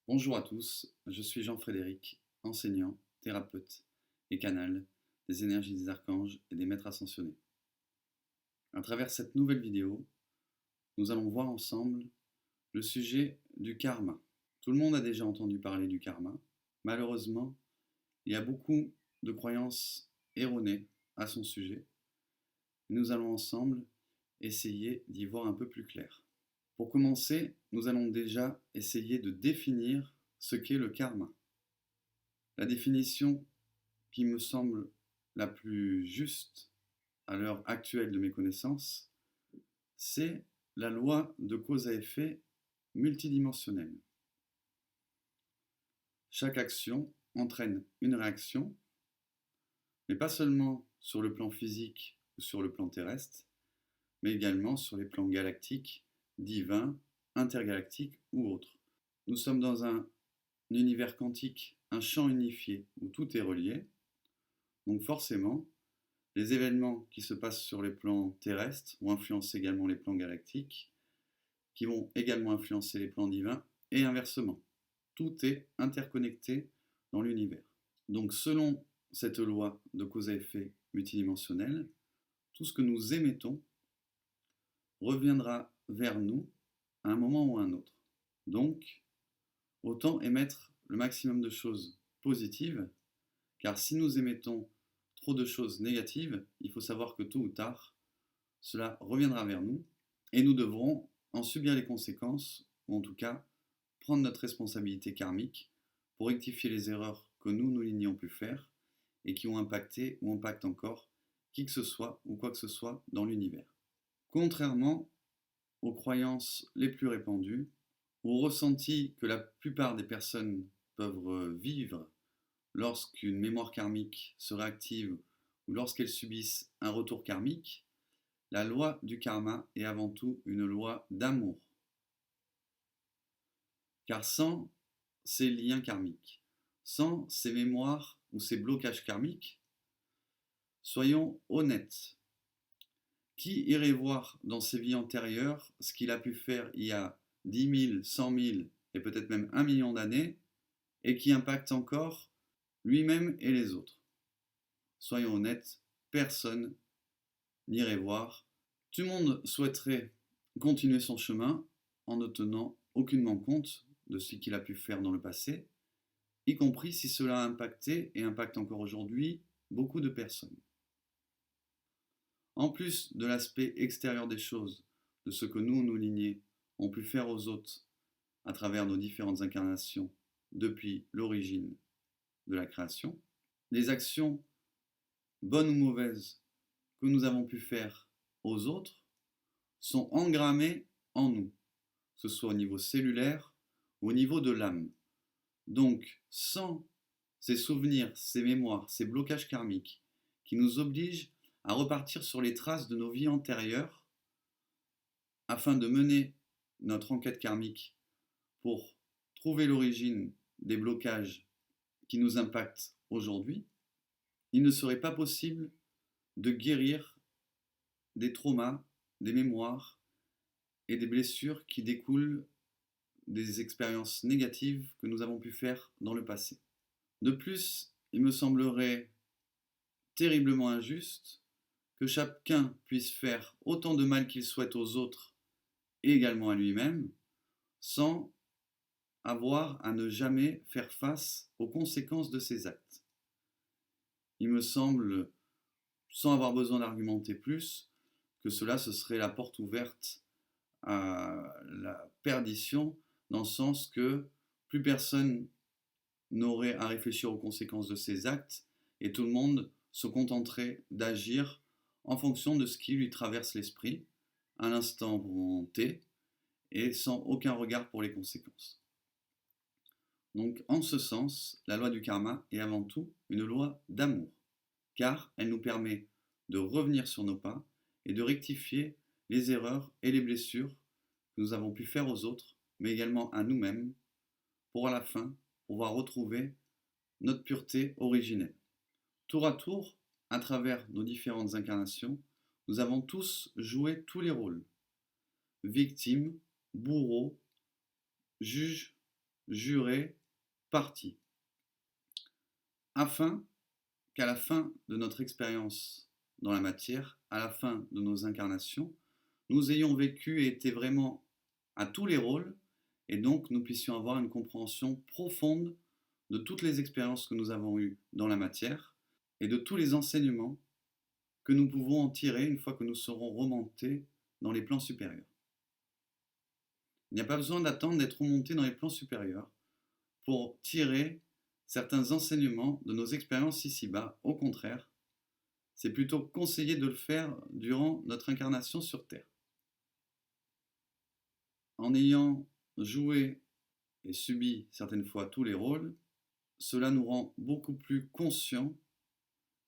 Bonjour à tous, je suis Jean-Frédéric, enseignant, thérapeute et canal des énergies des archanges et des maîtres ascensionnés. À travers cette nouvelle vidéo, nous allons voir ensemble le sujet du karma. Tout le monde a déjà entendu parler du karma. Malheureusement, il y a beaucoup de croyances erronées à son sujet. Nous allons ensemble essayer d'y voir un peu plus clair. Pour commencer, nous allons déjà essayer de définir ce qu'est le karma. La définition qui me semble la plus juste à l'heure actuelle de mes connaissances, c'est la loi de cause à effet multidimensionnelle. Chaque action entraîne une réaction, mais pas seulement sur le plan physique ou sur le plan terrestre, mais également sur les plans galactiques, divins, intergalactiques ou autres. Nous sommes dans un univers quantique, un champ unifié où tout est relié, donc forcément, les événements qui se passent sur les plans terrestres vont influencer également les plans galactiques, qui vont également influencer les plans divins, et inversement. Tout est interconnecté dans l'univers. Donc selon cette loi de cause à effet multidimensionnelle, tout ce que nous émettons reviendra vers nous à un moment ou à un autre. Donc, autant émettre le maximum de choses positives, car si nous émettons trop de choses négatives, il faut savoir que tôt ou tard, cela reviendra vers nous et nous devrons en subir les conséquences, ou en tout cas prendre notre responsabilité karmique pour rectifier les erreurs que nous n'ayons pu faire et qui ont impacté ou impactent encore qui que ce soit ou quoi que ce soit dans l'univers. Contrairement aux croyances les plus répandues, aux ressentis que la plupart des personnes peuvent vivre lorsqu'une mémoire karmique se réactive ou lorsqu'elles subissent un retour karmique, la loi du karma est avant tout une loi d'amour. Car sans ces liens karmiques, sans ces mémoires ou ces blocages karmiques, soyons honnêtes. Qui irait voir dans ses vies antérieures ce qu'il a pu faire il y a 10 000, 100 000 et peut-être même 1 million d'années et qui impacte encore lui-même et les autres? Soyons honnêtes, personne n'irait voir. Tout le monde souhaiterait continuer son chemin en ne tenant aucunement compte de ce qu'il a pu faire dans le passé, y compris si cela a impacté et impacte encore aujourd'hui beaucoup de personnes. En plus de l'aspect extérieur des choses, de ce que nous, nos lignées, ont pu faire aux autres à travers nos différentes incarnations depuis l'origine de la création, les actions, bonnes ou mauvaises, que nous avons pu faire aux autres sont engrammées en nous, que ce soit au niveau cellulaire ou au niveau de l'âme. Donc, sans ces souvenirs, ces mémoires, ces blocages karmiques qui nous obligent à repartir sur les traces de nos vies antérieures afin de mener notre enquête karmique pour trouver l'origine des blocages qui nous impactent aujourd'hui, il ne serait pas possible de guérir des traumas, des mémoires et des blessures qui découlent des expériences négatives que nous avons pu faire dans le passé. De plus, il me semblerait terriblement injuste que chacun puisse faire autant de mal qu'il souhaite aux autres et également à lui-même, sans avoir à ne jamais faire face aux conséquences de ses actes. Il me semble, sans avoir besoin d'argumenter plus, que cela ce serait la porte ouverte à la perdition, dans le sens que plus personne n'aurait à réfléchir aux conséquences de ses actes et tout le monde se contenterait d'agir en fonction de ce qui lui traverse l'esprit à l'instant T et sans aucun regard pour les conséquences. Donc en ce sens, la loi du karma est avant tout une loi d'amour, car elle nous permet de revenir sur nos pas et de rectifier les erreurs et les blessures que nous avons pu faire aux autres, mais également à nous-mêmes, pour à la fin pouvoir retrouver notre pureté originelle. Tour à tour, à travers nos différentes incarnations, nous avons tous joué tous les rôles. Victime, bourreau, juge, juré, parti, afin qu'à la fin de notre expérience dans la matière, à la fin de nos incarnations, nous ayons vécu et été vraiment à tous les rôles, et donc nous puissions avoir une compréhension profonde de toutes les expériences que nous avons eues dans la matière et de tous les enseignements que nous pouvons en tirer une fois que nous serons remontés dans les plans supérieurs. Il n'y a pas besoin d'attendre d'être remonté dans les plans supérieurs pour tirer certains enseignements de nos expériences ici-bas. Au contraire, c'est plutôt conseillé de le faire durant notre incarnation sur Terre. En ayant joué et subi certaines fois tous les rôles, cela nous rend beaucoup plus conscients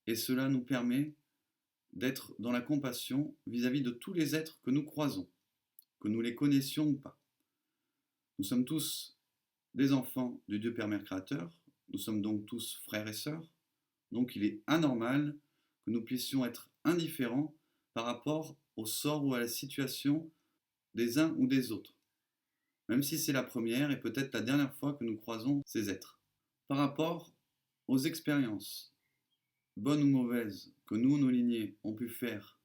et cela nous permet d'être dans la compassion vis-à-vis de tous les êtres que nous croisons, que nous les connaissions ou pas. Nous sommes tous des enfants du Dieu Père Mère Créateur, nous sommes donc tous frères et sœurs, donc il est anormal que nous puissions être indifférents par rapport au sort ou à la situation des uns ou des autres, même si c'est la première et peut-être la dernière fois que nous croisons ces êtres. Par rapport aux expériences, bonnes ou mauvaises, que nous, nos lignées, ont pu faire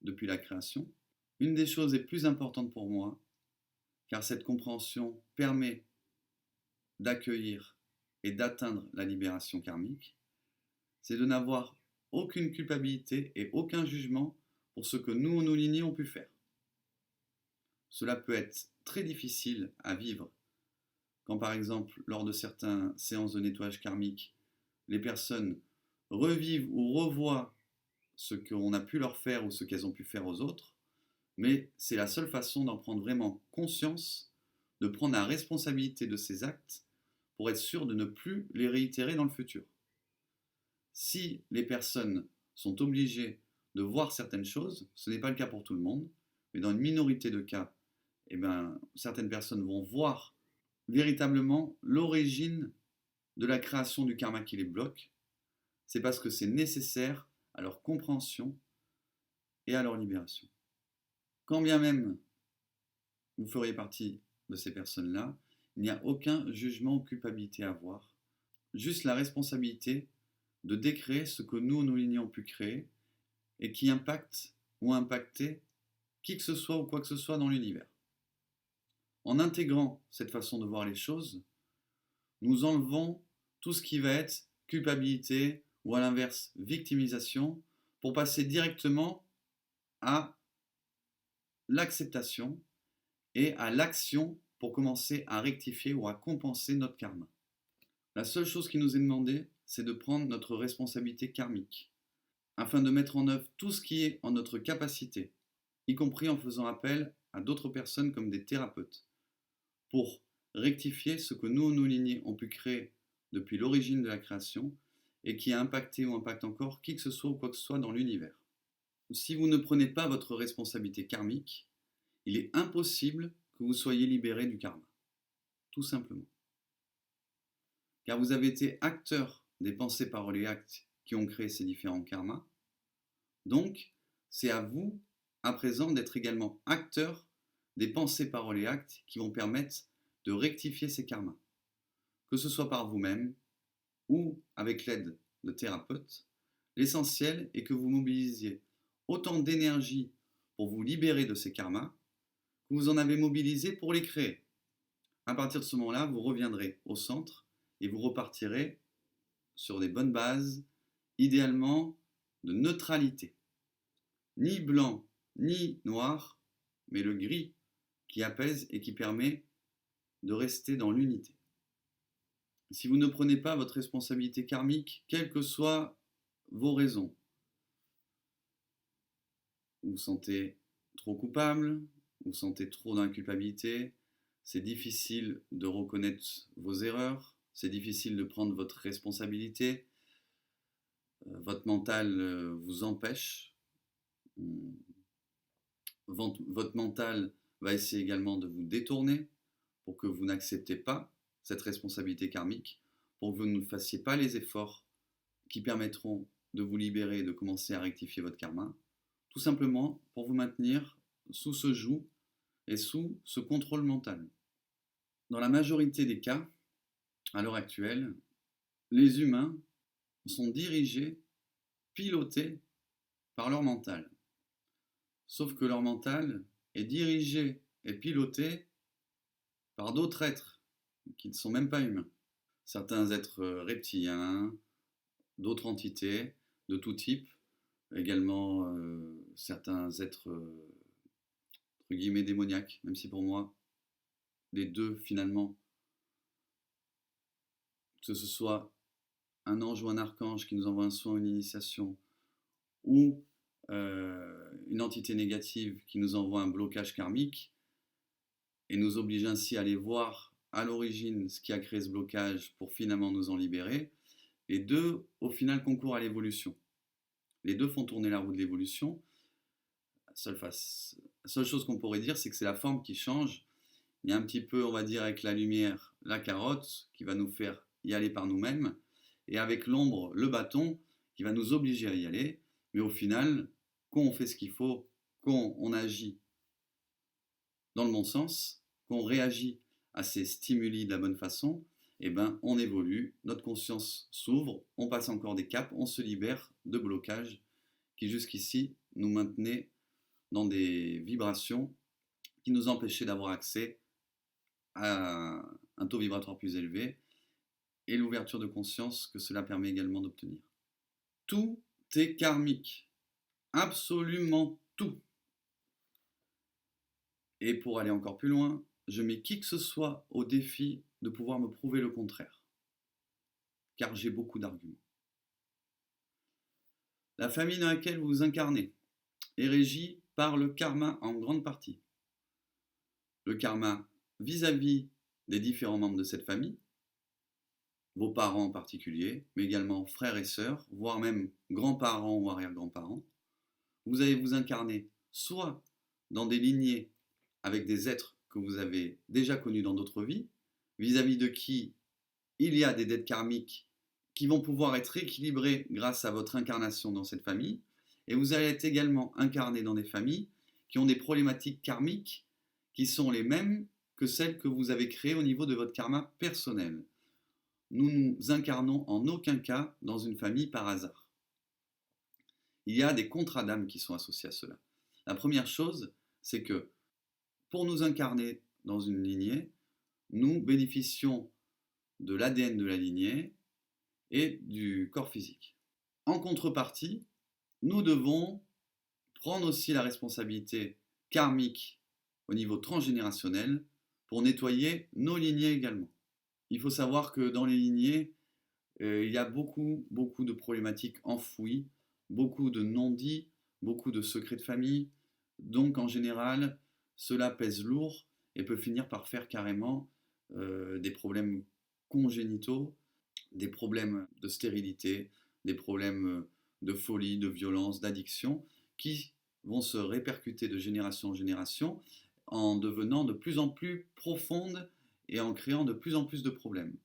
depuis la création, une des choses les plus importantes pour moi, car cette compréhension permet d'accueillir et d'atteindre la libération karmique, c'est de n'avoir aucune culpabilité et aucun jugement pour ce que nous, nos lignées, ont pu faire. Cela peut être très difficile à vivre quand, par exemple, lors de certaines séances de nettoyage karmique, les personnes revivent ou revoient ce qu'on a pu leur faire ou ce qu'elles ont pu faire aux autres, mais c'est la seule façon d'en prendre vraiment conscience, de prendre la responsabilité de ces actes pour être sûr de ne plus les réitérer dans le futur. Si les personnes sont obligées de voir certaines choses, ce n'est pas le cas pour tout le monde, mais dans une minorité de cas, certaines personnes vont voir véritablement l'origine de la création du karma qui les bloque. C'est parce que c'est nécessaire à leur compréhension et à leur libération. Quand bien même vous feriez partie de ces personnes-là, il n'y a aucun jugement ou culpabilité à avoir, juste la responsabilité de décréer ce que nous, nos lignées, ont pu créer et qui impacte ou impacter qui que ce soit ou quoi que ce soit dans l'univers. En intégrant cette façon de voir les choses, nous enlevons tout ce qui va être culpabilité ou à l'inverse victimisation pour passer directement à l'acceptation et à l'action pour commencer à rectifier ou à compenser notre karma. La seule chose qui nous est demandée, c'est de prendre notre responsabilité karmique, afin de mettre en œuvre tout ce qui est en notre capacité, y compris en faisant appel à d'autres personnes comme des thérapeutes, pour rectifier ce que nous, nos lignées, ont pu créer depuis l'origine de la création et qui a impacté ou impacte encore qui que ce soit ou quoi que ce soit dans l'univers. Si vous ne prenez pas votre responsabilité karmique, il est impossible que vous soyez libéré du karma, tout simplement. Car vous avez été acteur des pensées, paroles et actes qui ont créé ces différents karmas. Donc, c'est à vous, à présent, d'être également acteur des pensées, paroles et actes qui vont permettre de rectifier ces karmas. Que ce soit par vous-même ou avec l'aide de thérapeutes, l'essentiel est que vous mobilisiez autant d'énergie pour vous libérer de ces karmas que vous en avez mobilisé pour les créer. À partir de ce moment-là, vous reviendrez au centre et vous repartirez sur des bonnes bases, idéalement de neutralité. Ni blanc, ni noir, mais le gris qui apaise et qui permet de rester dans l'unité. Si vous ne prenez pas votre responsabilité karmique, quelles que soient vos raisons, vous vous sentez trop coupable, vous sentez trop d'inculpabilité, c'est difficile de reconnaître vos erreurs, c'est difficile de prendre votre responsabilité, votre mental vous empêche, votre mental va essayer également de vous détourner pour que vous n'acceptez pas cette responsabilité karmique, pour que vous ne fassiez pas les efforts qui permettront de vous libérer et de commencer à rectifier votre karma, tout simplement pour vous maintenir sous ce joug et sous ce contrôle mental. Dans la majorité des cas, à l'heure actuelle, les humains sont dirigés, pilotés par leur mental. Sauf que leur mental est dirigé et piloté par d'autres êtres qui ne sont même pas humains. Certains êtres reptiliens, d'autres entités de tout type, également certains êtres entre guillemets démoniaques, même si pour moi, les deux finalement, que ce soit un ange ou un archange qui nous envoie un soin, une initiation, ou une entité négative qui nous envoie un blocage karmique et nous oblige ainsi à aller voir à l'origine ce qui a créé ce blocage pour finalement nous en libérer, les deux au final concourent à l'évolution. Les deux font tourner la roue de l'évolution. La seule chose qu'on pourrait dire, c'est que c'est la forme qui change. Il y a un petit peu, on va dire, avec la lumière, la carotte qui va nous faire y aller par nous-mêmes, et avec l'ombre, le bâton qui va nous obliger à y aller. Mais au final, quand on fait ce qu'il faut, quand on agit dans le bon sens, quand on réagit à ces stimuli de la bonne façon, eh ben, on évolue, notre conscience s'ouvre, on passe encore des caps, on se libère de blocages qui jusqu'ici nous maintenaient dans des vibrations qui nous empêchaient d'avoir accès à un taux vibratoire plus élevé et l'ouverture de conscience que cela permet également d'obtenir. Tout est karmique, absolument tout. Et pour aller encore plus loin, je mets qui que ce soit au défi de pouvoir me prouver le contraire, car j'ai beaucoup d'arguments. La famille dans laquelle vous vous incarnez est régie par le karma en grande partie. Le karma vis-à-vis des différents membres de cette famille, vos parents en particulier, mais également frères et sœurs, voire même grands-parents ou arrière-grands-parents. Vous allez vous incarner soit dans des lignées avec des êtres que vous avez déjà connus dans d'autres vies, vis-à-vis de qui il y a des dettes karmiques qui vont pouvoir être équilibrées grâce à votre incarnation dans cette famille, et vous allez être également incarné dans des familles qui ont des problématiques karmiques qui sont les mêmes que celles que vous avez créées au niveau de votre karma personnel. Nous nous incarnons en aucun cas dans une famille par hasard. Il y a des contrats d'âme qui sont associés à cela. La première chose, c'est que pour nous incarner dans une lignée, nous bénéficions de l'ADN de la lignée et du corps physique. En contrepartie, nous devons prendre aussi la responsabilité karmique au niveau transgénérationnel pour nettoyer nos lignées également. Il faut savoir que dans les lignées, il y a beaucoup de problématiques enfouies, beaucoup de non-dits, beaucoup de secrets de famille. Donc en général, cela pèse lourd et peut finir par faire carrément des problèmes congénitaux, des problèmes de stérilité, des problèmes de folie, de violence, d'addiction, qui vont se répercuter de génération en génération en devenant de plus en plus profondes et en créant de plus en plus de problèmes.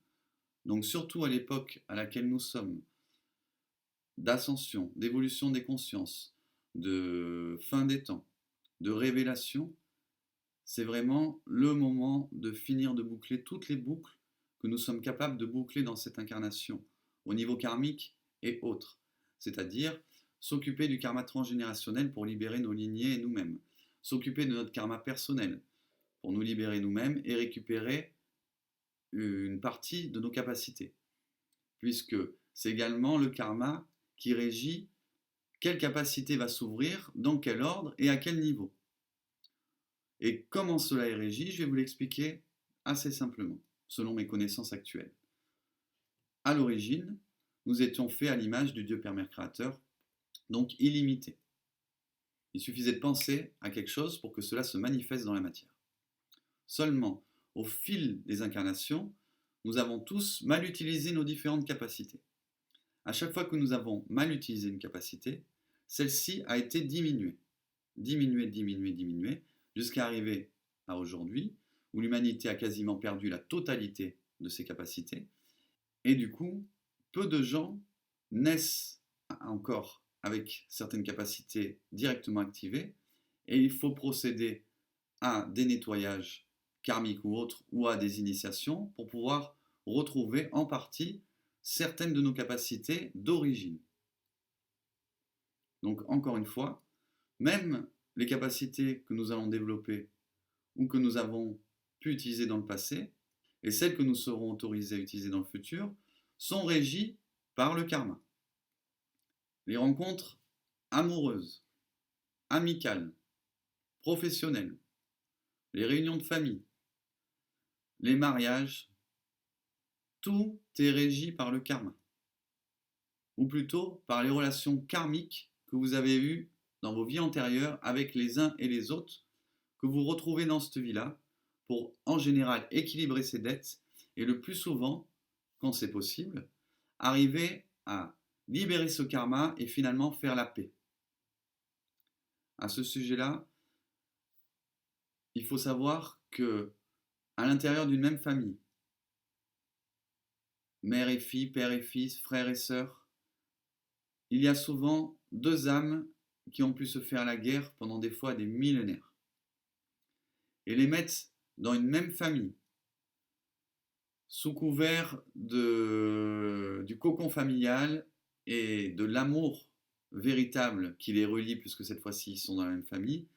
Donc surtout à l'époque à laquelle nous sommes, d'ascension, d'évolution des consciences, de fin des temps, de révélation, c'est vraiment le moment de finir de boucler toutes les boucles que nous sommes capables de boucler dans cette incarnation, au niveau karmique et autres. C'est-à-dire s'occuper du karma transgénérationnel pour libérer nos lignées et nous-mêmes, s'occuper de notre karma personnel pour nous libérer nous-mêmes et récupérer une partie de nos capacités. Puisque c'est également le karma qui régit quelle capacité va s'ouvrir, dans quel ordre et à quel niveau. Et comment cela est régi, je vais vous l'expliquer assez simplement, selon mes connaissances actuelles. À l'origine, nous étions faits à l'image du Dieu Père Mère Créateur, donc illimité. Il suffisait de penser à quelque chose pour que cela se manifeste dans la matière. Seulement, au fil des incarnations, nous avons tous mal utilisé nos différentes capacités. À chaque fois que nous avons mal utilisé une capacité, celle-ci a été diminuée, jusqu'à arriver à aujourd'hui, où l'humanité a quasiment perdu la totalité de ses capacités, et du coup, peu de gens naissent encore avec certaines capacités directement activées, et il faut procéder à des nettoyages karmiques ou autres, ou à des initiations, pour pouvoir retrouver en partie certaines de nos capacités d'origine. Donc encore une fois, même les capacités que nous allons développer ou que nous avons pu utiliser dans le passé et celles que nous serons autorisés à utiliser dans le futur sont régies par le karma. Les rencontres amoureuses, amicales, professionnelles, les réunions de famille, les mariages, tout est régi par le karma. Ou plutôt par les relations karmiques que vous avez eues dans vos vies antérieures avec les uns et les autres, que vous retrouvez dans cette vie-là, pour en général équilibrer ces dettes et le plus souvent, quand c'est possible, arriver à libérer ce karma et finalement faire la paix. À ce sujet-là, il faut savoir que à l'intérieur d'une même famille, mère et fille, père et fils, frère et sœur, il y a souvent deux âmes qui ont pu se faire la guerre pendant des fois des millénaires. Et les mettre dans une même famille, sous couvert du cocon familial et de l'amour véritable qui les relie, puisque cette fois-ci ils sont dans la même famille,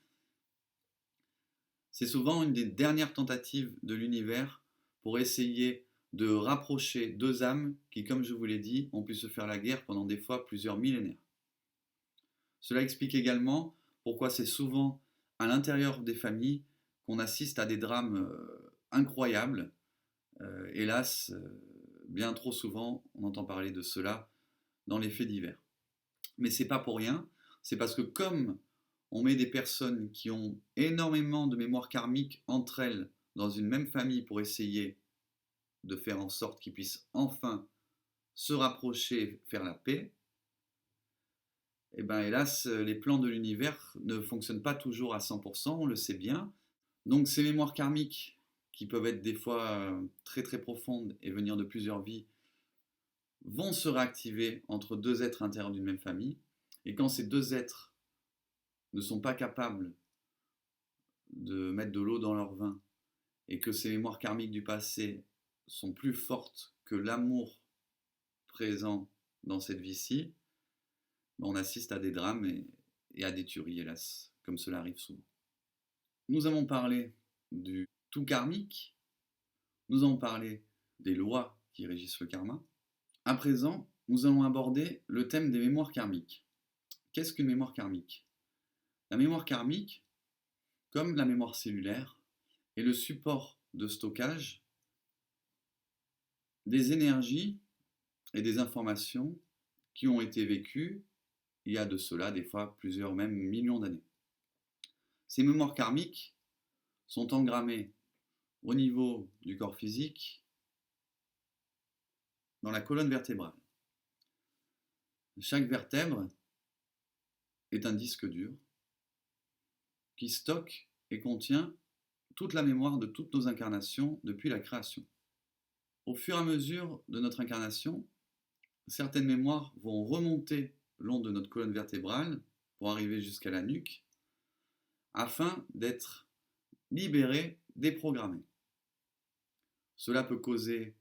c'est souvent une des dernières tentatives de l'univers pour essayer de rapprocher deux âmes qui, comme je vous l'ai dit, ont pu se faire la guerre pendant des fois plusieurs millénaires. Cela explique également pourquoi c'est souvent à l'intérieur des familles qu'on assiste à des drames incroyables. Hélas, bien trop souvent, on entend parler de cela dans les faits divers. Mais c'est pas pour rien, c'est parce que comme on met des personnes qui ont énormément de mémoire karmique entre elles dans une même famille pour essayer de faire en sorte qu'ils puissent enfin se rapprocher, faire la paix, et bien hélas, les plans de l'univers ne fonctionnent pas toujours à 100%, on le sait bien. Donc ces mémoires karmiques, qui peuvent être des fois très très profondes et venir de plusieurs vies, vont se réactiver entre deux êtres intérieurs d'une même famille. Et quand ces deux êtres ne sont pas capables de mettre de l'eau dans leur vin, et que ces mémoires karmiques du passé sont plus fortes que l'amour présent dans cette vie-ci, on assiste à des drames et à des tueries, hélas, comme cela arrive souvent. Nous avons parlé du tout karmique, nous avons parlé des lois qui régissent le karma. À présent, nous allons aborder le thème des mémoires karmiques. Qu'est-ce qu'une mémoire karmique? La mémoire karmique, comme la mémoire cellulaire, est le support de stockage des énergies et des informations qui ont été vécues il y a de cela des fois plusieurs, même millions d'années. Ces mémoires karmiques sont engrammées au niveau du corps physique dans la colonne vertébrale. Chaque vertèbre est un disque dur qui stocke et contient toute la mémoire de toutes nos incarnations depuis la création. Au fur et à mesure de notre incarnation, certaines mémoires vont remonter le long de notre colonne vertébrale pour arriver jusqu'à la nuque afin d'être libérées, déprogrammées. Cela peut causer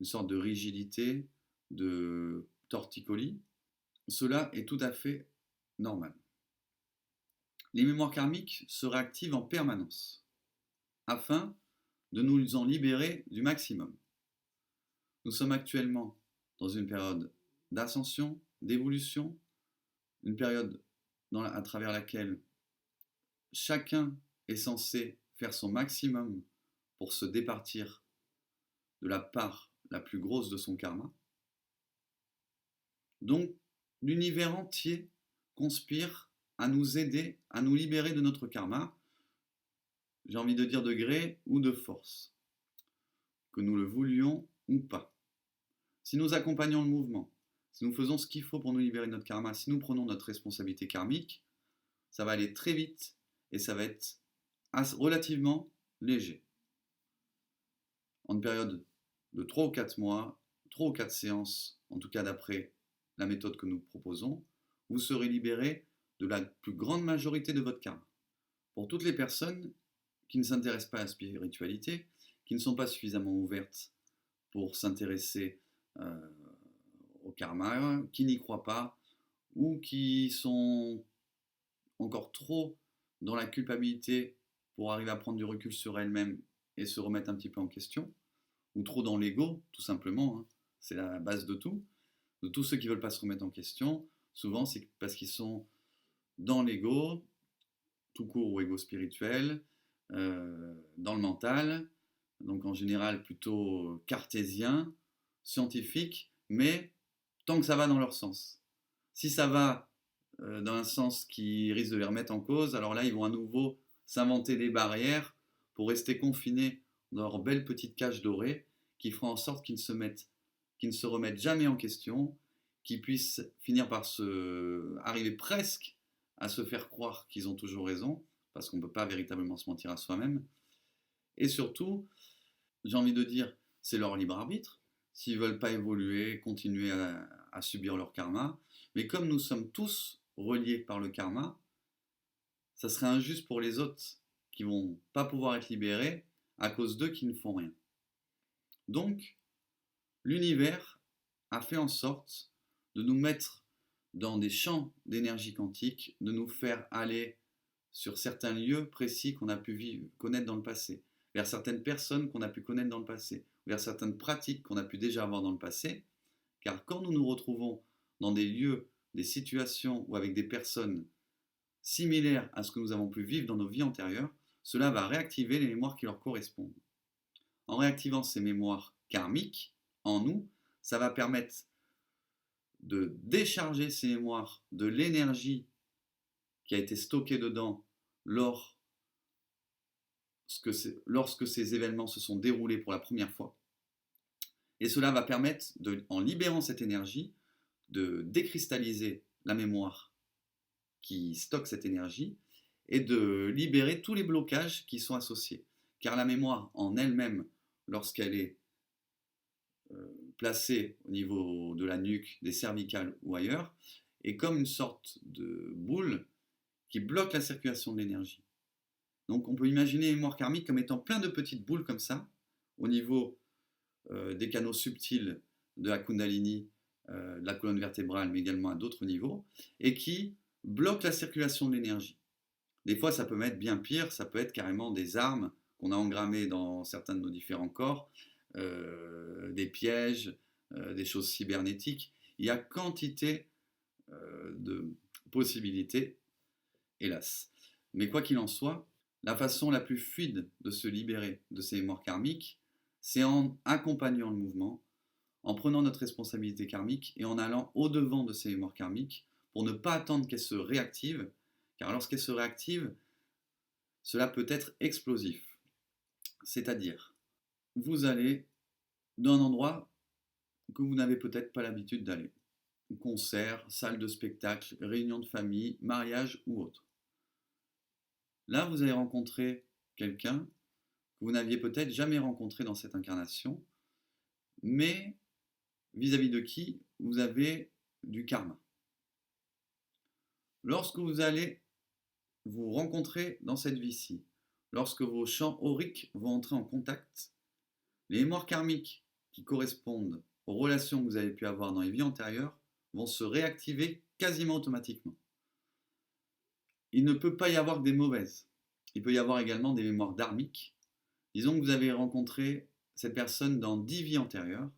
une sorte de rigidité, de torticolis. Cela est tout à fait normal. Les mémoires karmiques se réactivent en permanence afin de nous en libérer du maximum. Nous sommes actuellement dans une période d'ascension, d'évolution, une période à travers laquelle chacun est censé faire son maximum pour se départir de la part la plus grosse de son karma. Donc, l'univers entier conspire à nous aider, à nous libérer de notre karma, j'ai envie de dire de gré ou de force, que nous le voulions ou pas. Si nous accompagnons le mouvement, si nous faisons ce qu'il faut pour nous libérer de notre karma, si nous prenons notre responsabilité karmique, ça va aller très vite et ça va être relativement léger. En une période de 3 ou 4 mois, 3 ou 4 séances, en tout cas d'après la méthode que nous proposons, vous serez libéré de la plus grande majorité de votre karma. Pour toutes les personnes qui ne s'intéressent pas à la spiritualité, qui ne sont pas suffisamment ouvertes pour s'intéresser au karma, qui n'y croient pas ou qui sont encore trop dans la culpabilité pour arriver à prendre du recul sur elles-mêmes et se remettre un petit peu en question, ou trop dans l'ego, tout simplement, hein. C'est la base de tout. De tous ceux qui ne veulent pas se remettre en question, souvent c'est parce qu'ils sont dans l'ego, tout court ou ego spirituel, dans le mental, donc en général plutôt cartésien, scientifique, mais tant que ça va dans leur sens. Si ça va dans un sens qui risque de les remettre en cause, alors là ils vont à nouveau s'inventer des barrières pour rester confinés dans leur belle petite cage dorée qui fera en sorte qu'ils ne se remettent jamais en question, qu'ils puissent finir par arriver presque à se faire croire qu'ils ont toujours raison, parce qu'on ne peut pas véritablement se mentir à soi-même. Et surtout, j'ai envie de dire, c'est leur libre arbitre. S'ils ne veulent pas évoluer, continuer à subir leur karma. Mais comme nous sommes tous reliés par le karma, ça serait injuste pour les autres qui ne vont pas pouvoir être libérés à cause d'eux qui ne font rien. Donc, l'univers a fait en sorte de nous mettre dans des champs d'énergie quantique, de nous faire aller sur certains lieux précis qu'on a pu connaître dans le passé, vers certaines personnes qu'on a pu connaître dans le passé, vers certaines pratiques qu'on a pu déjà avoir dans le passé, car quand nous nous retrouvons dans des lieux, des situations ou avec des personnes similaires à ce que nous avons pu vivre dans nos vies antérieures, cela va réactiver les mémoires qui leur correspondent. En réactivant ces mémoires karmiques en nous, ça va permettre de décharger ces mémoires de l'énergie qui a été stockée dedans lorsque ces événements se sont déroulés pour la première fois. Et cela va permettre, en libérant cette énergie, de décristalliser la mémoire qui stocke cette énergie et de libérer tous les blocages qui sont associés. Car la mémoire en elle-même, lorsqu'elle est placée au niveau de la nuque, des cervicales ou ailleurs, est comme une sorte de boule qui bloque la circulation de l'énergie. Donc on peut imaginer les mémoires karmiques comme étant plein de petites boules comme ça, au niveau des canaux subtils de la Kundalini, de la colonne vertébrale, mais également à d'autres niveaux, et qui bloquent la circulation de l'énergie. Des fois, ça peut être bien pire, ça peut être carrément des armes qu'on a engrammées dans certains de nos différents corps, des pièges, des choses cybernétiques. Il y a quantité de possibilités, hélas. Mais quoi qu'il en soit, la façon la plus fluide de se libérer de ces mémoires karmiques, c'est en accompagnant le mouvement, en prenant notre responsabilité karmique et en allant au-devant de ces mémoires karmiques pour ne pas attendre qu'elles se réactivent, car lorsqu'elles se réactivent, cela peut être explosif. C'est-à-dire, vous allez dans un endroit que vous n'avez peut-être pas l'habitude d'aller. Concert, salle de spectacle, réunion de famille, mariage ou autre. Là, vous allez rencontrer quelqu'un que vous n'aviez peut-être jamais rencontré dans cette incarnation, mais vis-à-vis de qui vous avez du karma. Lorsque vous allez vous rencontrer dans cette vie-ci, lorsque vos champs auriques vont entrer en contact, les mémoires karmiques qui correspondent aux relations que vous avez pu avoir dans les vies antérieures vont se réactiver quasiment automatiquement. Il ne peut pas y avoir que des mauvaises. Il peut y avoir également des mémoires dharmiques. Disons que vous avez rencontré cette personne dans 10 vies antérieures.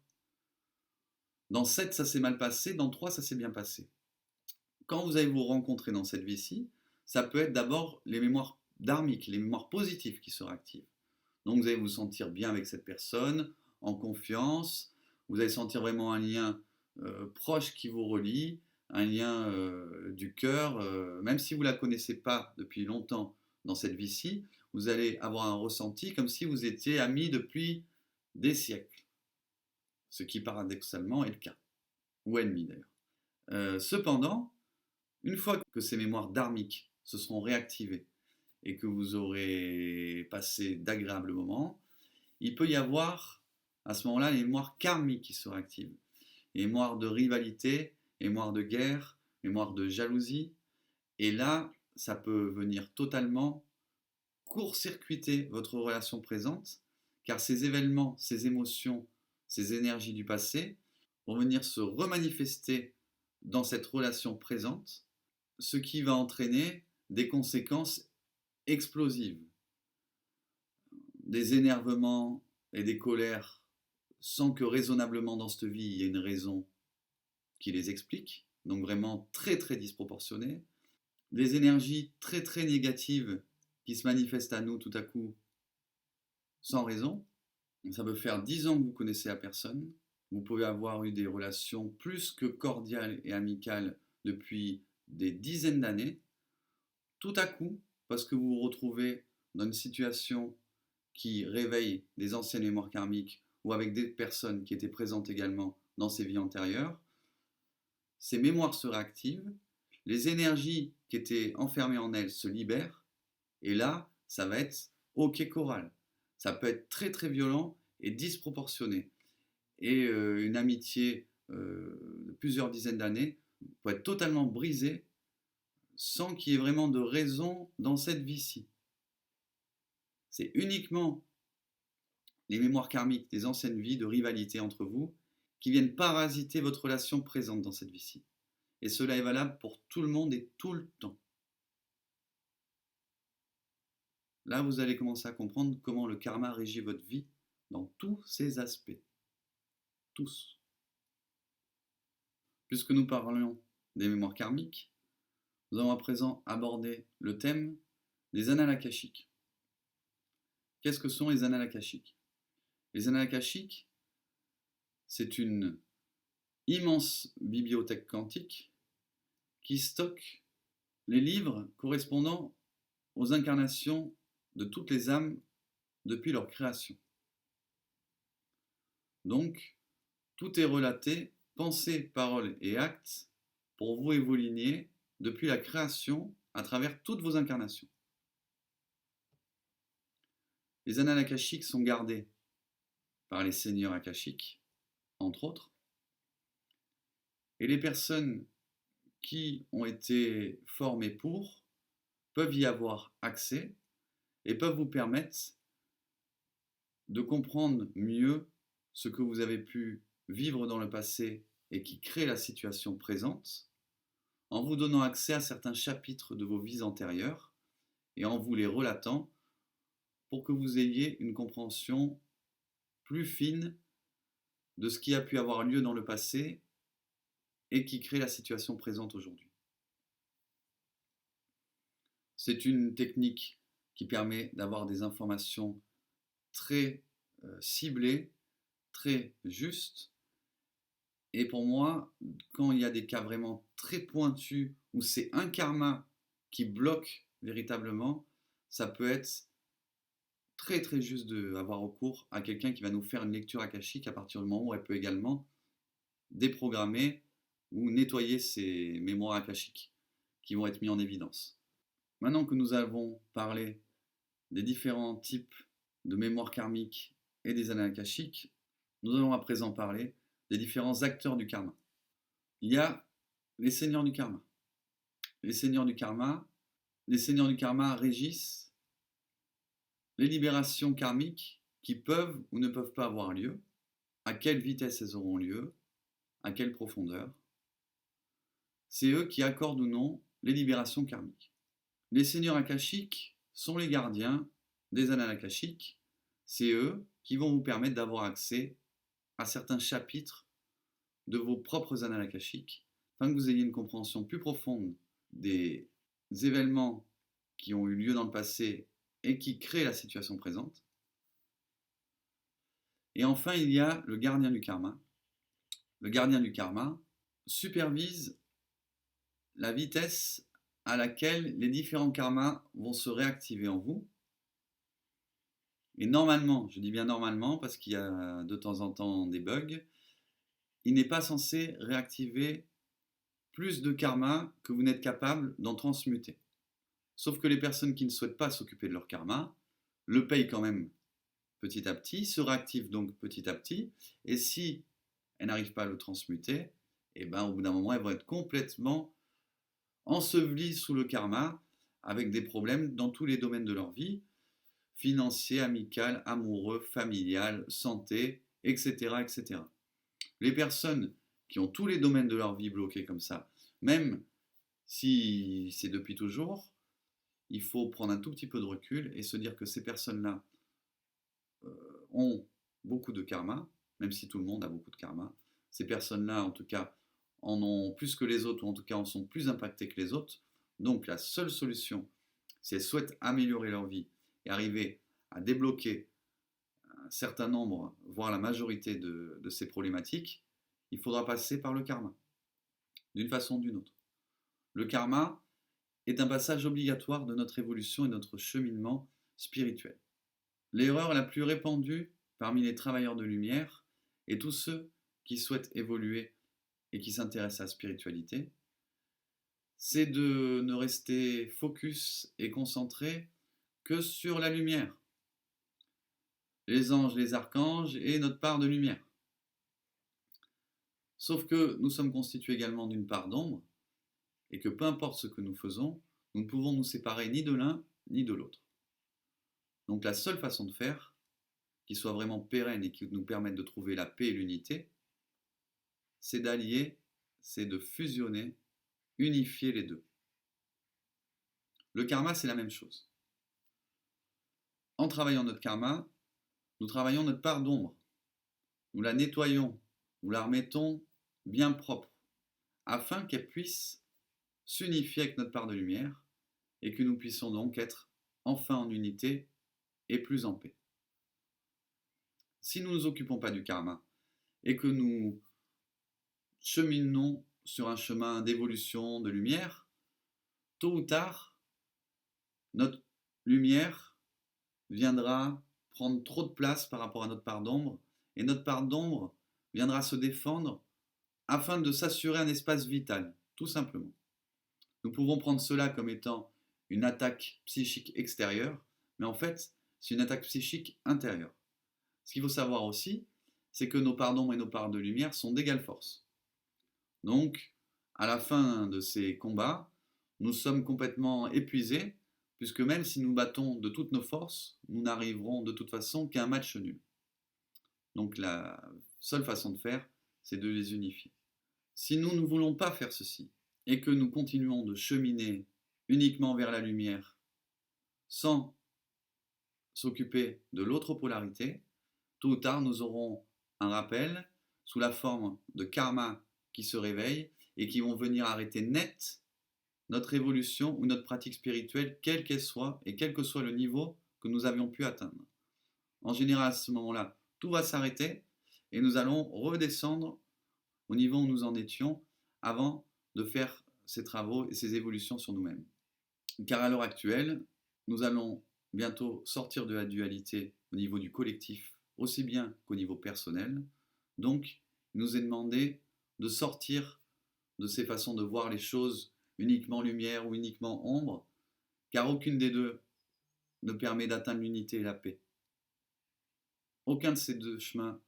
Dans 7, ça s'est mal passé. Dans 3, ça s'est bien passé. Quand vous allez vous rencontrer dans cette vie-ci, ça peut être d'abord les mémoires dharmiques, les mémoires positives qui se réactivent. Donc vous allez vous sentir bien avec cette personne, en confiance. Vous allez sentir vraiment un lien proche qui vous relie, un lien du cœur. Même si vous ne la connaissez pas depuis longtemps dans cette vie-ci, vous allez avoir un ressenti comme si vous étiez amis depuis des siècles. Ce qui paradoxalement est le cas. Ou ennemis d'ailleurs. Cependant, une fois que ces mémoires dharmiques se seront réactivées et que vous aurez passé d'agréables moments, il peut y avoir à ce moment-là les mémoires karmiques qui se réactivent. Les mémoires de rivalité, les mémoires de guerre, les mémoires de jalousie. Et là, ça peut venir totalement court-circuiter votre relation présente, car ces événements, ces émotions, ces énergies du passé vont venir se remanifester dans cette relation présente, ce qui va entraîner des conséquences explosives, des énervements et des colères sans que raisonnablement dans cette vie il y ait une raison qui les explique, donc vraiment très très disproportionnées, des énergies très très négatives qui se manifestent à nous tout à coup sans raison. Ça peut faire 10 ans que vous connaissez la personne, vous pouvez avoir eu des relations plus que cordiales et amicales depuis des dizaines d'années. Tout à coup, parce que vous vous retrouvez dans une situation qui réveille des anciennes mémoires karmiques ou avec des personnes qui étaient présentes également dans ces vies antérieures, ces mémoires se réactivent, les énergies qui étaient enfermées en elles se libèrent, et là, ça va être OK choral. Ça peut être très très violent et disproportionné. Et une amitié de plusieurs dizaines d'années peut être totalement brisée sans qu'il y ait vraiment de raison dans cette vie-ci. C'est uniquement les mémoires karmiques des anciennes vies de rivalité entre vous qui viennent parasiter votre relation présente dans cette vie-ci. Et cela est valable pour tout le monde et tout le temps. Là, vous allez commencer à comprendre comment le karma régit votre vie dans tous ses aspects. Tous. Puisque nous parlons des mémoires karmiques, nous allons à présent aborder le thème des annales akashiques. Qu'est-ce que sont les annales akashiques? Les annales akashiques, c'est une immense bibliothèque quantique qui stocke les livres correspondant aux incarnations de toutes les âmes depuis leur création. Donc, tout est relaté, pensée, parole et actes, pour vous et vos lignées, depuis la création, à travers toutes vos incarnations. Les annales akashiques sont gardées par les seigneurs akashiques, entre autres, et les personnes qui ont été formées pour peuvent y avoir accès et peuvent vous permettre de comprendre mieux ce que vous avez pu vivre dans le passé et qui crée la situation présente, en vous donnant accès à certains chapitres de vos vies antérieures et en vous les relatant pour que vous ayez une compréhension plus fine de ce qui a pu avoir lieu dans le passé et qui crée la situation présente aujourd'hui. C'est une technique qui permet d'avoir des informations très ciblées, très justes. Et pour moi, quand il y a des cas vraiment très pointus où c'est un karma qui bloque véritablement, ça peut être très très juste d'avoir recours à quelqu'un qui va nous faire une lecture akashique à partir du moment où elle peut également déprogrammer ou nettoyer ces mémoires akashiques qui vont être mis en évidence. Maintenant que nous avons parlé des différents types de mémoires karmiques et des annales akashiques, nous allons à présent parler des différents acteurs du karma. Il y a les seigneurs du karma. Les seigneurs du karma régissent les libérations karmiques qui peuvent ou ne peuvent pas avoir lieu, à quelle vitesse elles auront lieu, à quelle profondeur. C'est eux qui accordent ou non les libérations karmiques. Les seigneurs akashiques sont les gardiens des annales akashiques. C'est eux qui vont vous permettre d'avoir accès à certains chapitres de vos propres annales akashiques, afin que vous ayez une compréhension plus profonde des événements qui ont eu lieu dans le passé et qui créent la situation présente. Et enfin, il y a le gardien du karma. Le gardien du karma supervise la vitesse à laquelle les différents karmas vont se réactiver en vous. Et normalement, je dis bien normalement parce qu'il y a de temps en temps des bugs, il n'est pas censé réactiver plus de karma que vous n'êtes capable d'en transmuter. Sauf que les personnes qui ne souhaitent pas s'occuper de leur karma le payent quand même petit à petit, se réactivent donc petit à petit, et si elles n'arrivent pas à le transmuter, et ben, au bout d'un moment, elles vont être complètement ensevelies sous le karma, avec des problèmes dans tous les domaines de leur vie, financier, amical, amoureux, familial, santé, etc., etc. Les personnes qui ont tous les domaines de leur vie bloqués comme ça, même si c'est depuis toujours, il faut prendre un tout petit peu de recul et se dire que ces personnes-là ont beaucoup de karma, même si tout le monde a beaucoup de karma. Ces personnes-là, en tout cas, en ont plus que les autres, ou en tout cas en sont plus impactées que les autres. Donc la seule solution, si elles souhaitent améliorer leur vie et arriver à débloquer un certain nombre, voire la majorité de ces problématiques, il faudra passer par le karma, d'une façon ou d'une autre. Le karma est un passage obligatoire de notre évolution et de notre cheminement spirituel. L'erreur la plus répandue parmi les travailleurs de lumière et tous ceux qui souhaitent évoluer et qui s'intéressent à la spiritualité, c'est de ne rester focus et concentré que sur la lumière, les anges, les archanges et notre part de lumière. Sauf que nous sommes constitués également d'une part d'ombre et que peu importe ce que nous faisons, nous ne pouvons nous séparer ni de l'un ni de l'autre. Donc la seule façon de faire, qui soit vraiment pérenne et qui nous permette de trouver la paix et l'unité, c'est d'allier, c'est de fusionner, unifier les deux. Le karma, c'est la même chose. En travaillant notre karma, nous travaillons notre part d'ombre. Nous la nettoyons, nous la remettons bien propre, afin qu'elle puisse s'unifier avec notre part de lumière et que nous puissions donc être enfin en unité et plus en paix. Si nous ne nous occupons pas du karma et que nous cheminons sur un chemin d'évolution, de lumière, tôt ou tard, notre lumière viendra prendre trop de place par rapport à notre part d'ombre, et notre part d'ombre viendra se défendre afin de s'assurer un espace vital, tout simplement. Nous pouvons prendre cela comme étant une attaque psychique extérieure, mais en fait, c'est une attaque psychique intérieure. Ce qu'il faut savoir aussi, c'est que nos parts d'ombre et nos parts de lumière sont d'égale force. Donc, à la fin de ces combats, nous sommes complètement épuisés, puisque même si nous battons de toutes nos forces, nous n'arriverons de toute façon qu'à un match nul. Donc la seule façon de faire, c'est de les unifier. Si nous ne voulons pas faire ceci, et que nous continuons de cheminer uniquement vers la lumière, sans s'occuper de l'autre polarité, tôt ou tard nous aurons un rappel sous la forme de karma qui se réveille et qui vont venir arrêter net notre évolution ou notre pratique spirituelle, quelle qu'elle soit et quel que soit le niveau que nous avions pu atteindre. En général, à ce moment-là, tout va s'arrêter et nous allons redescendre au niveau où nous en étions avant de faire ces travaux et ces évolutions sur nous-mêmes. Car à l'heure actuelle, nous allons bientôt sortir de la dualité au niveau du collectif, aussi bien qu'au niveau personnel. Donc, il nous est demandé de sortir de ces façons de voir les choses uniquement lumière ou uniquement ombre, car aucune des deux ne permet d'atteindre l'unité et la paix. Aucun de ces deux chemins,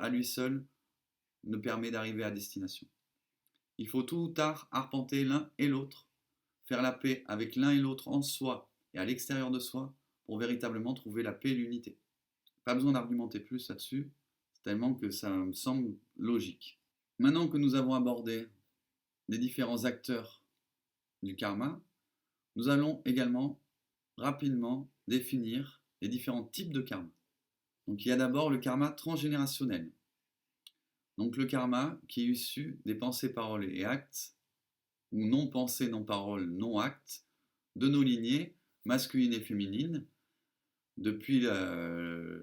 à lui seul, ne permet d'arriver à destination. Il faut tôt ou tard arpenter l'un et l'autre, faire la paix avec l'un et l'autre en soi et à l'extérieur de soi pour véritablement trouver la paix et l'unité. Pas besoin d'argumenter plus là-dessus, tellement que ça me semble logique. Maintenant que nous avons abordé les différents acteurs du karma, nous allons également rapidement définir les différents types de karma. Donc il y a d'abord le karma transgénérationnel. Donc le karma qui est issu des pensées, paroles et actes, ou non-pensées, non-paroles, non-actes, de nos lignées masculines et féminines, depuis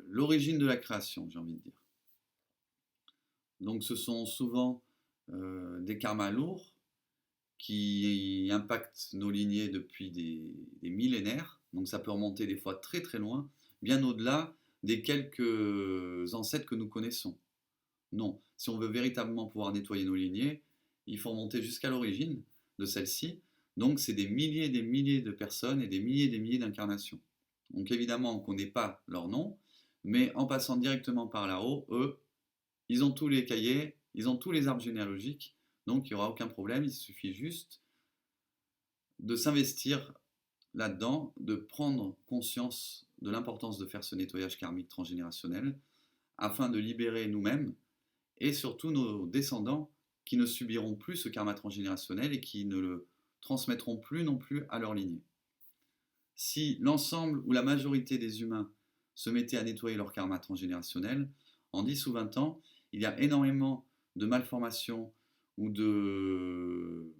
l'origine de la création, j'ai envie de dire. Donc ce sont souvent des karmas lourds qui impactent nos lignées depuis des millénaires, donc ça peut remonter des fois très très loin, bien au-delà des quelques ancêtres que nous connaissons. Non, si on veut véritablement pouvoir nettoyer nos lignées, il faut remonter jusqu'à l'origine de celle-ci, donc c'est des milliers et des milliers de personnes et des milliers d'incarnations. Donc évidemment on ne connaît pas leur nom, mais en passant directement par là-haut, eux, ils ont tous les cahiers, ils ont tous les arbres généalogiques, donc il n'y aura aucun problème, il suffit juste de s'investir là-dedans, de prendre conscience de l'importance de faire ce nettoyage karmique transgénérationnel, afin de libérer nous-mêmes et surtout nos descendants qui ne subiront plus ce karma transgénérationnel et qui ne le transmettront plus non plus à leur lignée. Si l'ensemble ou la majorité des humains se mettaient à nettoyer leur karma transgénérationnel, en 10 ou 20 ans, il y a énormément de malformations ou de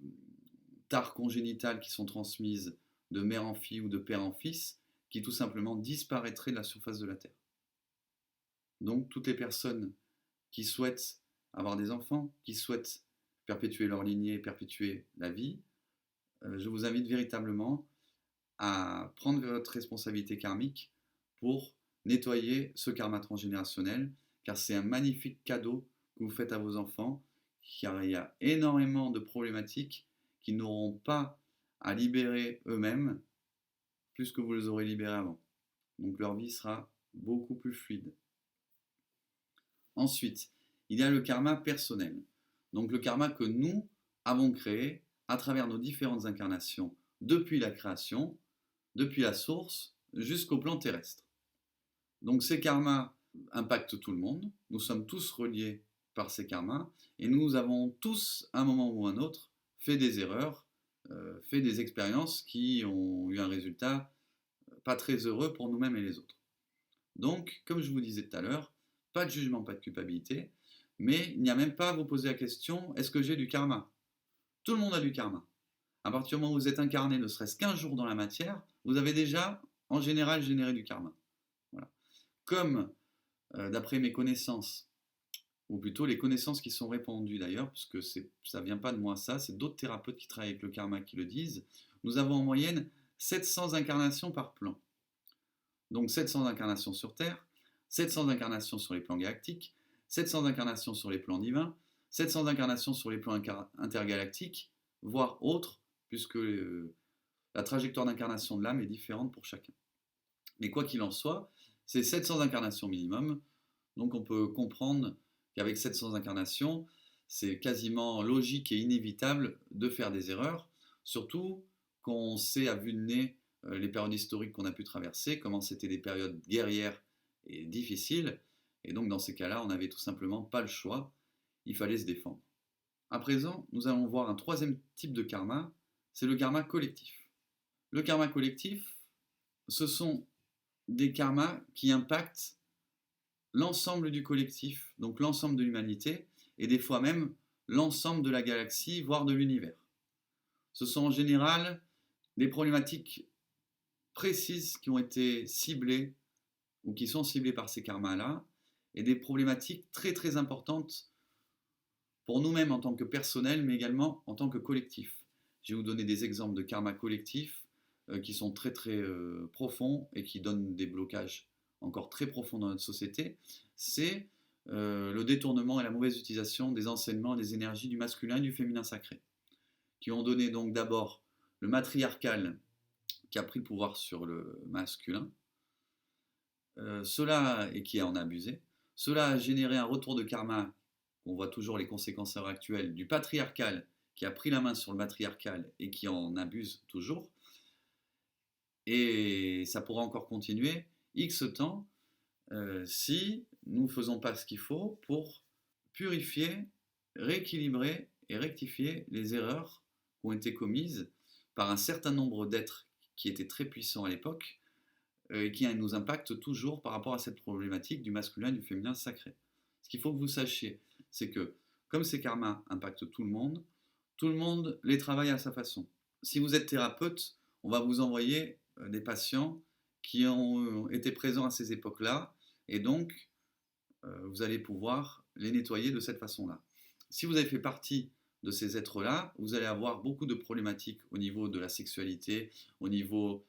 tares congénitales qui sont transmises de mère en fille ou de père en fils, qui tout simplement disparaîtraient de la surface de la Terre. Donc toutes les personnes qui souhaitent avoir des enfants, qui souhaitent perpétuer leur lignée, perpétuer la vie, je vous invite véritablement à prendre votre responsabilité karmique pour nettoyer ce karma transgénérationnel, car c'est un magnifique cadeau que vous faites à vos enfants, car il y a énormément de problématiques qu'ils n'auront pas à libérer eux-mêmes, plus que vous les aurez libérés avant. Donc leur vie sera beaucoup plus fluide. Ensuite, il y a le karma personnel. Donc le karma que nous avons créé à travers nos différentes incarnations depuis la création, depuis la source jusqu'au plan terrestre. Donc ces karmas impactent tout le monde, nous sommes tous reliés par ces karmas, et nous avons tous, à un moment ou un autre, fait des erreurs, fait des expériences qui ont eu un résultat pas très heureux pour nous-mêmes et les autres. Donc, comme je vous disais tout à l'heure, pas de jugement, pas de culpabilité, mais il n'y a même pas à vous poser la question, est-ce que j'ai du karma? Tout le monde a du karma. À partir du moment où vous êtes incarné, ne serait-ce qu'un jour dans la matière, vous avez déjà, en général, généré du karma. Voilà. Comme, d'après mes connaissances, ou plutôt les connaissances qui sont répandues d'ailleurs, puisque ça ne vient pas de moi ça, c'est d'autres thérapeutes qui travaillent avec le karma qui le disent, nous avons en moyenne 700 incarnations par plan. Donc 700 incarnations sur Terre, 700 incarnations sur les plans galactiques, 700 incarnations sur les plans divins, 700 incarnations sur les plans intergalactiques, voire autres, puisque la trajectoire d'incarnation de l'âme est différente pour chacun. Mais quoi qu'il en soit, c'est 700 incarnations minimum, donc on peut comprendre qu'avec 700 incarnations, c'est quasiment logique et inévitable de faire des erreurs, surtout quand on sait à vue de nez les périodes historiques qu'on a pu traverser, comment c'était des périodes guerrières et difficiles, et donc dans ces cas-là, on n'avait tout simplement pas le choix, il fallait se défendre. À présent, nous allons voir un troisième type de karma, c'est le karma collectif. Le karma collectif, ce sont des karmas qui impactent l'ensemble du collectif, donc l'ensemble de l'humanité, et des fois même l'ensemble de la galaxie, voire de l'univers. Ce sont en général des problématiques précises qui ont été ciblées ou qui sont ciblées par ces karmas-là, et des problématiques très très importantes pour nous-mêmes en tant que personnel, mais également en tant que collectif. Je vais vous donner des exemples de karma collectifs qui sont très très profonds et qui donnent des blocages encore très profonds dans notre société. C'est le détournement et la mauvaise utilisation des enseignements et des énergies du masculin et du féminin sacré, qui ont donné donc d'abord le matriarcal qui a pris le pouvoir sur le masculin, et qui en a abusé. Cela a généré un retour de karma, on voit toujours les conséquences à l'heure actuelle, du patriarcal qui a pris la main sur le matriarcal et qui en abuse toujours. Et ça pourra encore continuer X temps si nous ne faisons pas ce qu'il faut pour purifier, rééquilibrer et rectifier les erreurs qui ont été commises par un certain nombre d'êtres qui étaient très puissants à l'époque et qui nous impactent toujours par rapport à cette problématique du masculin et du féminin sacré. Ce qu'il faut que vous sachiez, c'est que comme ces karmas impactent tout le monde les travaille à sa façon. Si vous êtes thérapeute, on va vous envoyer des patients qui ont été présents à ces époques-là, et donc vous allez pouvoir les nettoyer de cette façon-là. Si vous avez fait partie de ces êtres-là, vous allez avoir beaucoup de problématiques au niveau de la sexualité, au niveau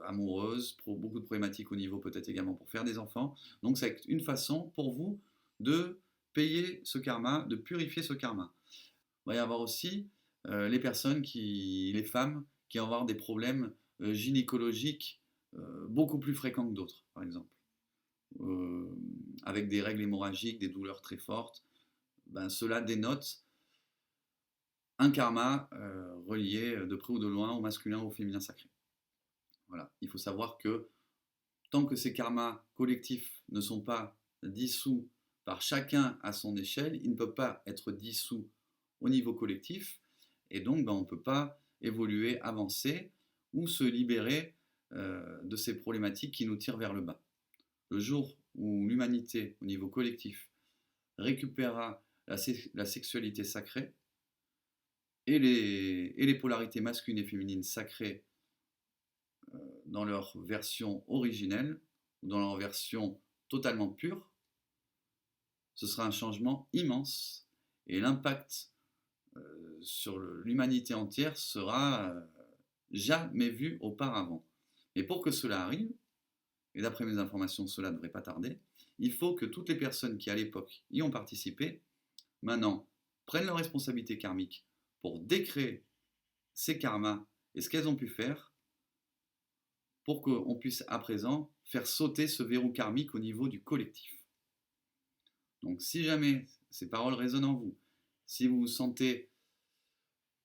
amoureuse, beaucoup de problématiques au niveau peut-être également pour faire des enfants. Donc c'est une façon pour vous de payer ce karma, de purifier ce karma. Il va y avoir aussi les femmes qui vont avoir des problèmes gynécologiques beaucoup plus fréquents que d'autres, par exemple. Avec des règles hémorragiques, des douleurs très fortes, cela dénote un karma relié de près ou de loin au masculin ou au féminin sacré. Voilà. Il faut savoir que tant que ces karmas collectifs ne sont pas dissous par chacun à son échelle, il ne peut pas être dissous au niveau collectif, et donc on ne peut pas évoluer, avancer ou se libérer de ces problématiques qui nous tirent vers le bas. Le jour où l'humanité, au niveau collectif, récupérera la sexualité sacrée et les polarités masculines et féminines sacrées dans leur version originelle, ou dans leur version totalement pure, ce sera un changement immense et l'impact sur l'humanité entière sera jamais vu auparavant. Et pour que cela arrive, et d'après mes informations, cela ne devrait pas tarder, il faut que toutes les personnes qui à l'époque y ont participé, maintenant, prennent leurs responsabilités karmiques pour décréer ces karmas et ce qu'elles ont pu faire pour qu'on puisse à présent faire sauter ce verrou karmique au niveau du collectif. Donc si jamais ces paroles résonnent en vous, si vous vous sentez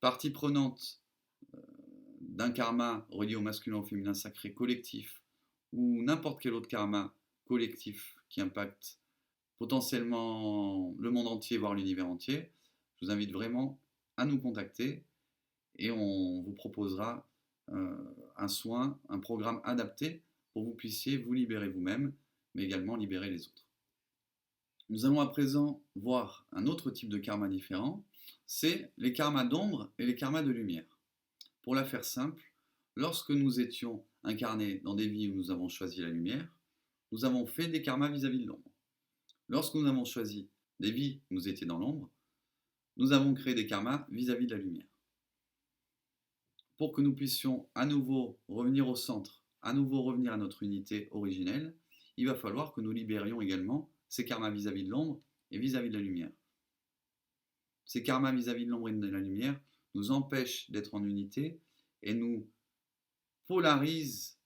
partie prenante d'un karma relié au masculin, au féminin sacré collectif, ou n'importe quel autre karma collectif qui impacte potentiellement le monde entier, voire l'univers entier, je vous invite vraiment à nous contacter et on vous proposera un soin, un programme adapté pour que vous puissiez vous libérer vous-même, mais également libérer les autres. Nous allons à présent voir un autre type de karma différent, c'est les karmas d'ombre et les karmas de lumière. Pour la faire simple, lorsque nous étions incarnés dans des vies où nous avons choisi la lumière, nous avons fait des karmas vis-à-vis de l'ombre. Lorsque nous avons choisi des vies où nous étions dans l'ombre, nous avons créé des karmas vis-à-vis de la lumière. Pour que nous puissions à nouveau revenir au centre, à nouveau revenir à notre unité originelle, il va falloir que nous libérions également ces karmas vis-à-vis de l'ombre et vis-à-vis de la lumière. Ces karmas vis-à-vis de l'ombre et de la lumière nous empêchent d'être en unité et nous polarisent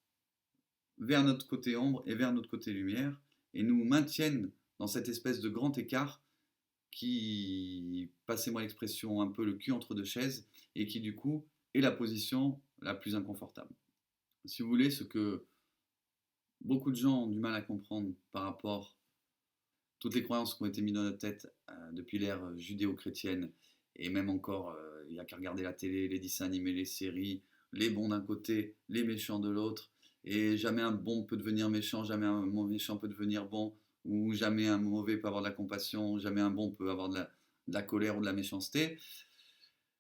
vers notre côté ombre et vers notre côté lumière et nous maintiennent dans cette espèce de grand écart qui, passez-moi l'expression, un peu le cul entre deux chaises et qui du coup est la position la plus inconfortable. Si vous voulez, ce que beaucoup de gens ont du mal à comprendre par rapport à toutes les croyances qui ont été mises dans notre tête depuis l'ère judéo-chrétienne, et même encore, il n'y a qu'à regarder la télé, les dessins animés, les séries, les bons d'un côté, les méchants de l'autre, et jamais un bon peut devenir méchant, jamais un méchant peut devenir bon, ou jamais un mauvais peut avoir de la compassion, jamais un bon peut avoir de la colère ou de la méchanceté.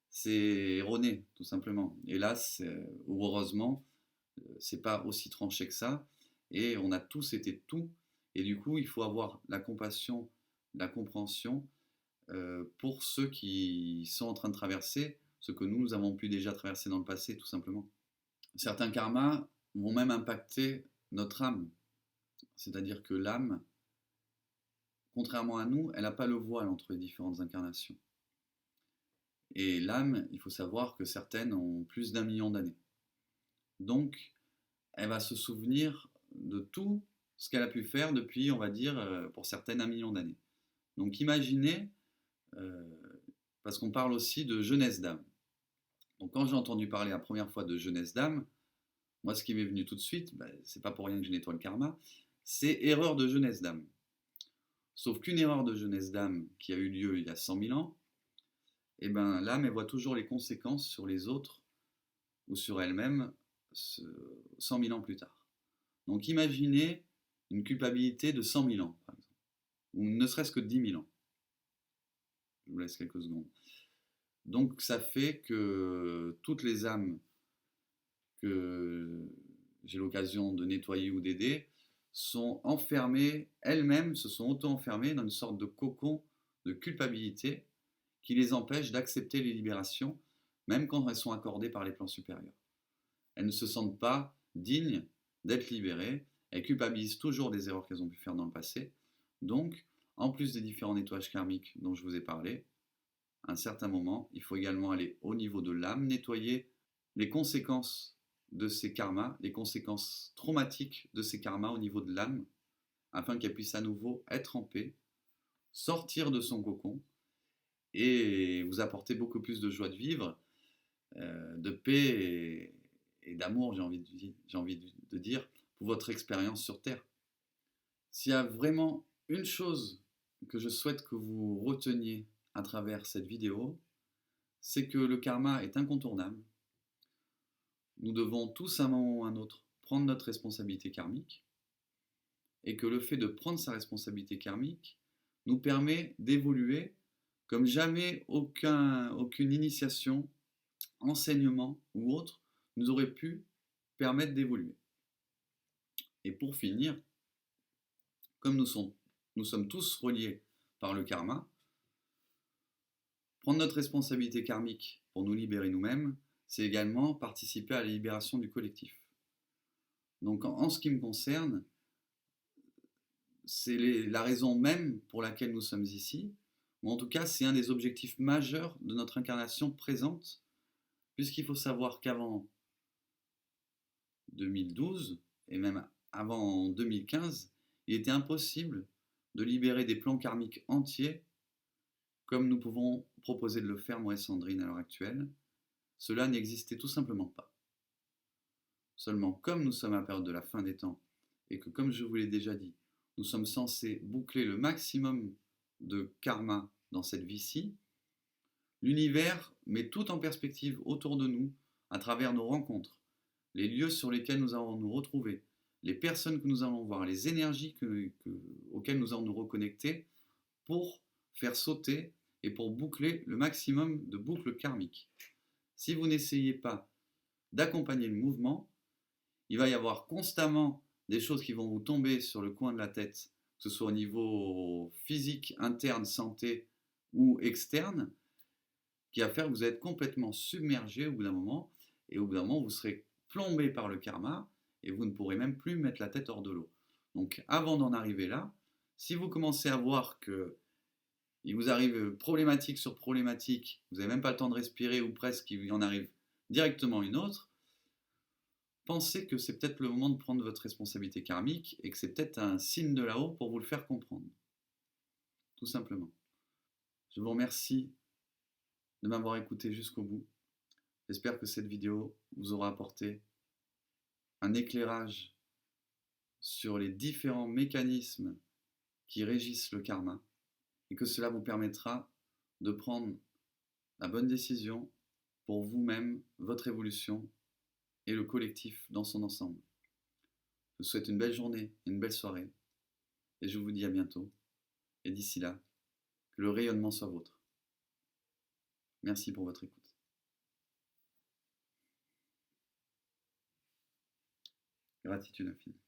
C'est erroné, tout simplement. Hélas, ou heureusement, c'est pas aussi tranché que ça, et on a tous été tout, et du coup, il faut avoir la compassion, la compréhension pour ceux qui sont en train de traverser ce que nous avons pu déjà traverser dans le passé, tout simplement. Certains karmas vont même impacter notre âme, c'est-à-dire que l'âme, contrairement à nous, elle n'a pas le voile entre les différentes incarnations. Et l'âme, il faut savoir que certaines ont plus d'1 million d'années. Donc, elle va se souvenir de tout ce qu'elle a pu faire depuis, on va dire, pour certaines, 1 million d'années. Donc imaginez, parce qu'on parle aussi de jeunesse d'âme. Donc quand j'ai entendu parler la première fois de jeunesse d'âme, moi ce qui m'est venu tout de suite, c'est pas pour rien que je nettoie le karma, c'est erreur de jeunesse d'âme. Sauf qu'une erreur de jeunesse d'âme qui a eu lieu il y a 100 000 ans, eh ben, l'âme elle voit toujours les conséquences sur les autres ou sur elle-même 100 000 ans plus tard. Donc imaginez une culpabilité de 100 000 ans, par exemple, ou ne serait-ce que de 10 000 ans. Je vous laisse quelques secondes. Donc ça fait que toutes les âmes que j'ai l'occasion de nettoyer ou d'aider sont enfermées, elles-mêmes se sont auto-enfermées dans une sorte de cocon de culpabilité qui les empêche d'accepter les libérations, même quand elles sont accordées par les plans supérieurs. Elles ne se sentent pas dignes d'être libérées, elles culpabilisent toujours des erreurs qu'elles ont pu faire dans le passé. Donc, en plus des différents nettoyages karmiques dont je vous ai parlé, à un certain moment, il faut également aller au niveau de l'âme, nettoyer les conséquences de ces karmas, les conséquences traumatiques de ces karmas au niveau de l'âme, afin qu'elle puisse à nouveau être en paix, sortir de son cocon et vous apporter beaucoup plus de joie de vivre, de paix et d'amour, j'ai envie de dire, pour votre expérience sur Terre. S'il y a vraiment Une chose que je souhaite que vous reteniez à travers cette vidéo, c'est que le karma est incontournable. Nous devons tous à un moment ou à un autre prendre notre responsabilité karmique et que le fait de prendre sa responsabilité karmique nous permet d'évoluer comme jamais aucune initiation, enseignement ou autre nous aurait pu permettre d'évoluer. Et pour finir, comme nous sommes tous reliés par le karma, prendre notre responsabilité karmique pour nous libérer nous-mêmes, c'est également participer à la libération du collectif. Donc en ce qui me concerne, c'est la raison même pour laquelle nous sommes ici, ou en tout cas c'est un des objectifs majeurs de notre incarnation présente, puisqu'il faut savoir qu'avant 2012, et même avant 2015, il était impossible de libérer des plans karmiques entiers comme nous pouvons proposer de le faire, moi et Sandrine, à l'heure actuelle. Cela n'existait tout simplement pas. Seulement, comme nous sommes à la période de la fin des temps, et que, comme je vous l'ai déjà dit, nous sommes censés boucler le maximum de karma dans cette vie-ci, l'univers met tout en perspective autour de nous, à travers nos rencontres, les lieux sur lesquels nous allons nous retrouver, les personnes que nous allons voir, les énergies auxquelles nous allons nous reconnecter, pour faire sauter et pour boucler le maximum de boucles karmiques. Si vous n'essayez pas d'accompagner le mouvement, il va y avoir constamment des choses qui vont vous tomber sur le coin de la tête, que ce soit au niveau physique, interne, santé ou externe, qui va faire que vous êtes complètement submergé au bout d'un moment, et au bout d'un moment, vous serez plombé par le karma, et vous ne pourrez même plus mettre la tête hors de l'eau. Donc avant d'en arriver là, si vous commencez à voir que il vous arrive problématique sur problématique, vous n'avez même pas le temps de respirer ou presque, il en arrive directement une autre, pensez que c'est peut-être le moment de prendre votre responsabilité karmique et que c'est peut-être un signe de là-haut pour vous le faire comprendre. Tout simplement. Je vous remercie de m'avoir écouté jusqu'au bout. J'espère que cette vidéo vous aura apporté un éclairage sur les différents mécanismes qui régissent le karma et que cela vous permettra de prendre la bonne décision pour vous-même, votre évolution et le collectif dans son ensemble. Je vous souhaite une belle journée, une belle soirée et je vous dis à bientôt. Et d'ici là, que le rayonnement soit vôtre. Merci pour votre écoute. Gratitude infinie.